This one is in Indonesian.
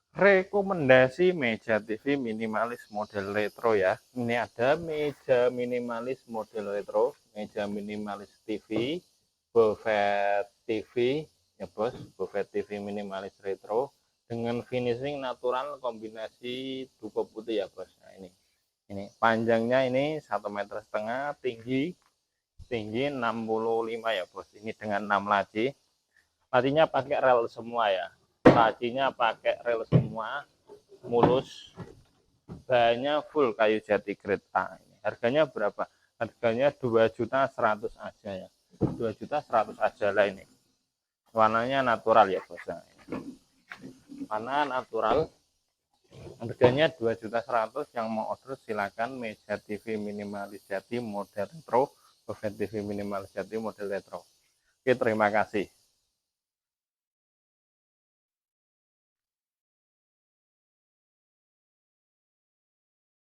Rekomendasi meja TV minimalis model retro ya. Ini ada meja minimalis model retro, meja minimalis TV, buffet TV ya bos, buffet TV minimalis retro dengan finishing natural kombinasi duku putih ya bos. Nah ini panjangnya ini 1,5 meter, tinggi tinggi 65 ya bos. Ini dengan 6 laci. Lacinya pakai rel semua ya. Lacinya pakai rel semua, mulus, bahannya full kayu jati grade A. Harganya berapa? Harganya 2.100.000 aja ya. 2.100.000 aja lah ini. Warnanya natural ya bos. Warna natural. Harganya 2.100.000. Yang mau order silakan. Meja TV minimalis jati model retro, buffet TV minimalis jati model retro. Oke, terima kasih.